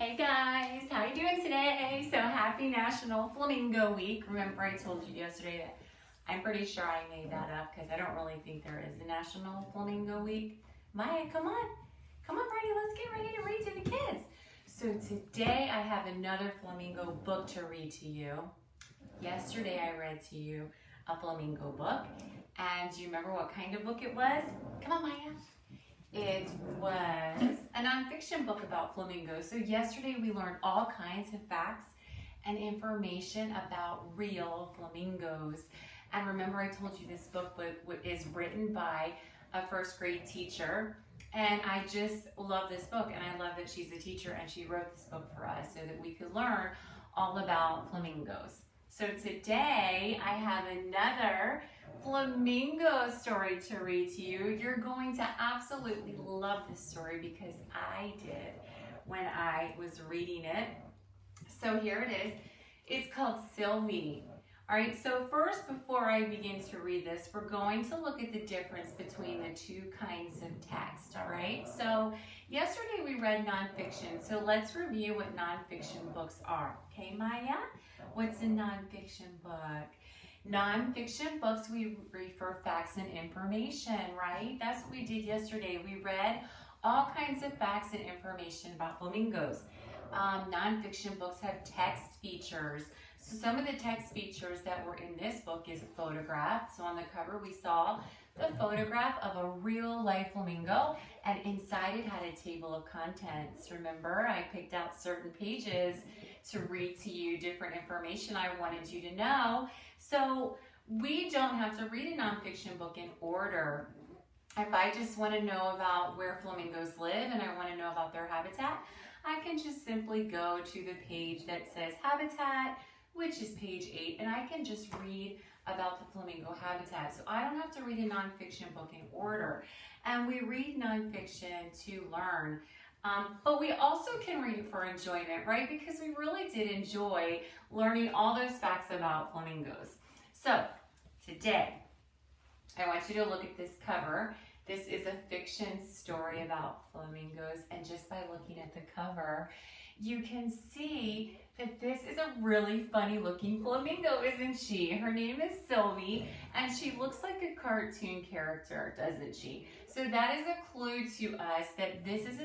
Hey guys, how you doing today? So happy National Flamingo Week. Remember I told you yesterday that I'm pretty sure I made that up because I don't really think there is a National Flamingo Week. Maya, come on, Brady, let's get ready to read to the kids. So today I have another flamingo book to read to you. Yesterday I read to you a flamingo book, and do you remember what kind of book it was? Come on, Maya. It was a nonfiction book about flamingos. So yesterday we learned all kinds of facts and information about real flamingos. And remember I told you this book is written by a first grade teacher. And I just love this book, and I love that she's a teacher and she wrote this book for us so that we could learn all about flamingos. So today I have another flamingo story to read to you. You're going to absolutely love this story because I did when I was reading it. So here it is. It's called Sylvie. All right, so first, before I begin to read this, we're going to look at the difference between the two kinds of text, all right? So yesterday we read nonfiction, so let's review what nonfiction books are. Okay, Maya? What's a nonfiction book? Nonfiction books, we read for facts and information, right? That's what we did yesterday. We read all kinds of facts and information about flamingos. Nonfiction books have text features. So some of the text features that were in this book is a photograph. So on the cover we saw the photograph of a real life flamingo, and inside it had a table of contents. Remember, I picked out certain pages to read to you different information I wanted you to know. So we don't have to read a nonfiction book in order. If I just want to know about where flamingos live and I want to know about their habitat, I can just simply go to the page that says habitat, which is page 8, and I can just read about the flamingo habitat. So I don't have to read a nonfiction book in order. And we read nonfiction to learn. But we also can read it for enjoyment, right? Because we really did enjoy learning all those facts about flamingos. So today, I want you to look at this cover. This is a fiction story about flamingos, and just by looking at the cover, you can see that this is a really funny looking flamingo, isn't she? Her name is Sylvie, and she looks like a cartoon character, doesn't she? So that is a clue to us that this is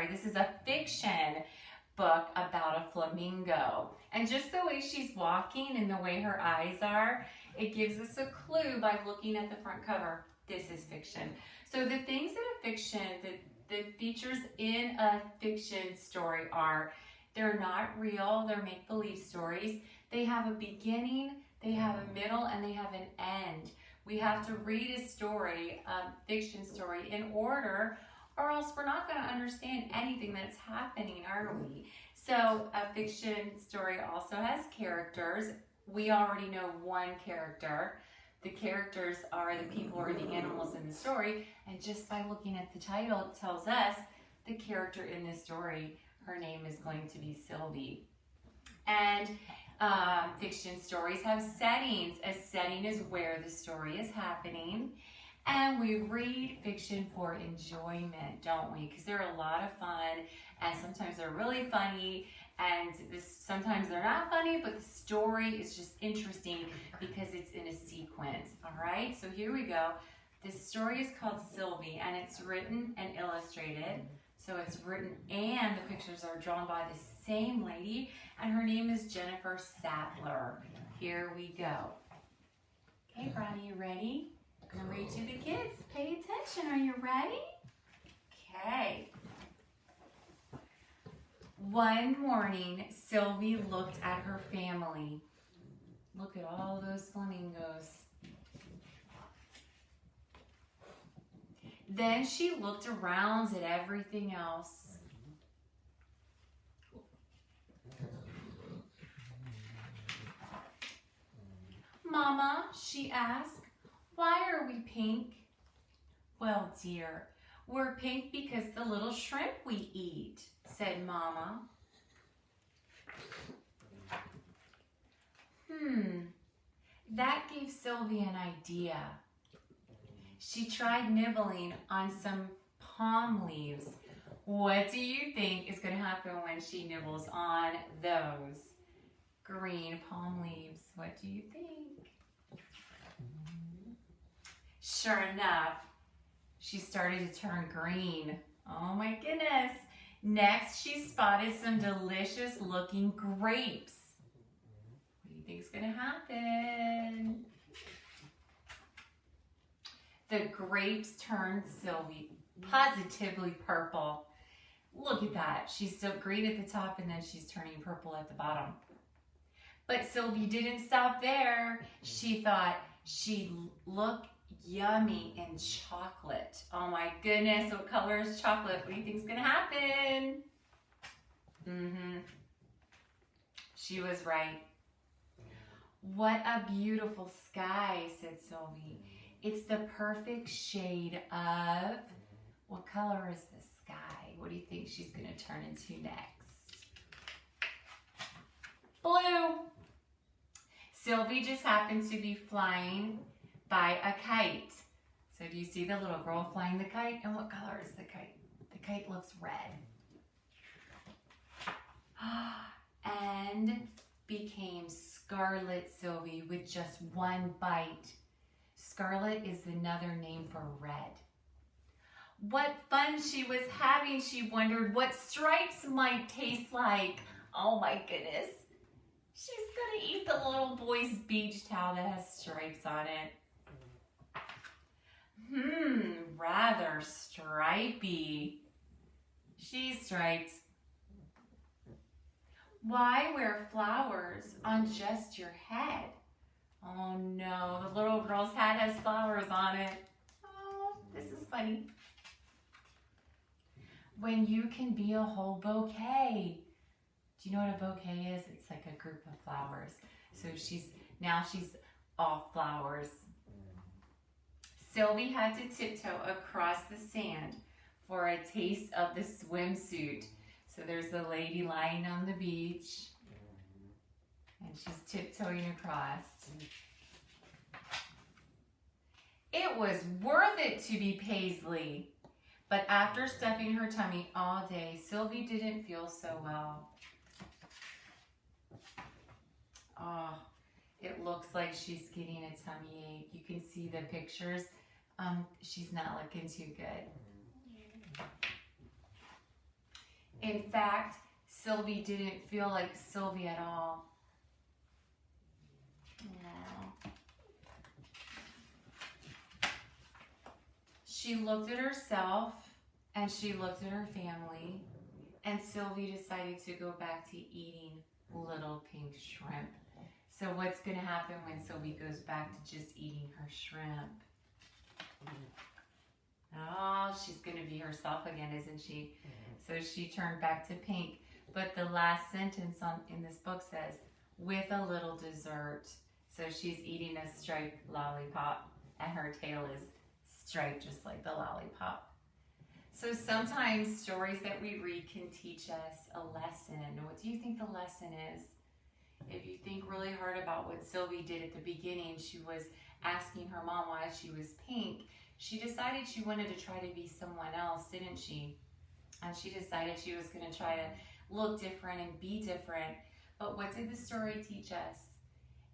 this is a fiction book about a flamingo. And just the way she's walking and the way her eyes are, it gives us a clue by looking at the front cover. This is fiction. So the things that are fiction, the features in a fiction story are, they're not real, they're make-believe stories. They have a beginning, they have a middle, and they have an end. We have to read a story, a fiction story, in order, or else we're not going to understand anything that's happening, are we? So a fiction story also has characters. We already know one character. The characters are the people or the animals in the story, and just by looking at the title, it tells us the character in this story, her name is going to be Sylvie. And fiction stories have settings. A setting is where the story is happening. And we read fiction for enjoyment, don't we? Because they're a lot of fun, and sometimes they're really funny, and sometimes they're not funny, but the story is just interesting because it's in a sequence, all right? So here we go. This story is called Sylvie, and it's written and illustrated. So it's written and the pictures are drawn by the same lady, and her name is Jennifer Sattler. Here we go. Okay, Brady, you ready? I'm gonna read to the kids. Pay attention, are you ready? Okay. One morning, Sylvie looked at her family. Look at all those flamingos. Then she looked around at everything else. Mama, she asked, why are we pink? Well, dear, we're pink because the little shrimp we eat, said Mama. That gave Sylvie an idea. She tried nibbling on some palm leaves What do you think is going to happen when she nibbles on those green palm leaves? What do you think? Sure enough, she started to turn green. Oh my goodness. Next, she spotted some delicious looking grapes. What do you think is going to happen? The grapes turned Sylvie positively purple. Look at that. She's still green at the top and then she's turning purple at the bottom. But Sylvie didn't stop there. She thought she'd look yummy in chocolate. Oh my goodness, what color is chocolate? What do you think is going to happen? She was right. What a beautiful sky, said Sylvie. It's the perfect shade of, what color is the sky? What do you think she's going to turn into next? Blue. Sylvie just happened to be flying by a kite. So do you see the little girl flying the kite? And what color is the kite? The kite looks red. And became Scarlet Sylvie with just one bite. Scarlet is another name for red. What fun she was having. She wondered what stripes might taste like. Oh my goodness. She's gonna eat the little boy's beach towel that has stripes on it. Rather stripy. She's striped. Why wear flowers on just your head? Oh no, the little girl's hat has flowers on it. Oh, this is funny. When you can be a whole bouquet. Do you know what a bouquet is? It's like a group of flowers. So she's all flowers. Sylvie had to tiptoe across the sand for a taste of the swimsuit. So there's a lady lying on the beach and she's tiptoeing across. It was worth it to be Paisley. But after stuffing her tummy all day, Sylvie didn't feel so well. Oh, it looks like she's getting a tummy ache. You can see the pictures. She's not looking too good. In fact, Sylvie didn't feel like Sylvie at all. No. She looked at herself and she looked at her family, and Sylvie decided to go back to eating little pink shrimp. So what's going to happen when Sylvie goes back to just eating her shrimp? Oh, she's going to be herself again, isn't she? So she turned back to pink. But the last sentence in this book says, with a little dessert. So she's eating a striped lollipop, and her tail is striped just like the lollipop. So sometimes stories that we read can teach us a lesson. What do you think the lesson is? If you think really hard about what Sylvie did at the beginning, she was asking her mom why she was pink. She decided she wanted to try to be someone else, didn't she? And she decided she was going to try to look different and be different. But what did the story teach us?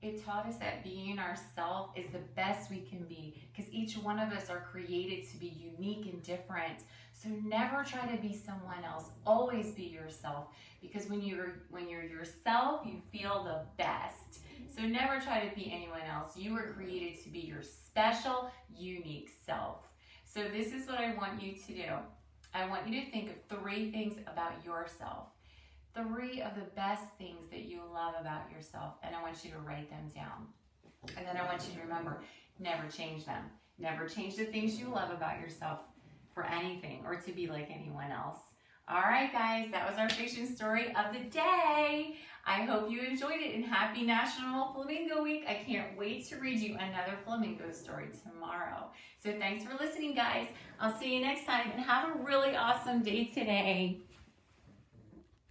It taught us that being ourselves is the best we can be, because each one of us are created to be unique and different. So never try to be someone else. Always be yourself, because when you're yourself, you feel the best. So never try to be anyone else. You were created to be your special, unique self. So this is what I want you to do. I want you to think of 3 things about yourself. 3 of the best things that you love about yourself, and I want you to write them down. And then I want you to remember, never change them. Never change the things you love about yourself for anything or to be like anyone else. All right, guys, that was our fiction story of the day. I hope you enjoyed it, and happy National Flamingo Week. I can't wait to read you another flamingo story tomorrow. So thanks for listening, guys. I'll see you next time, and have a really awesome day today.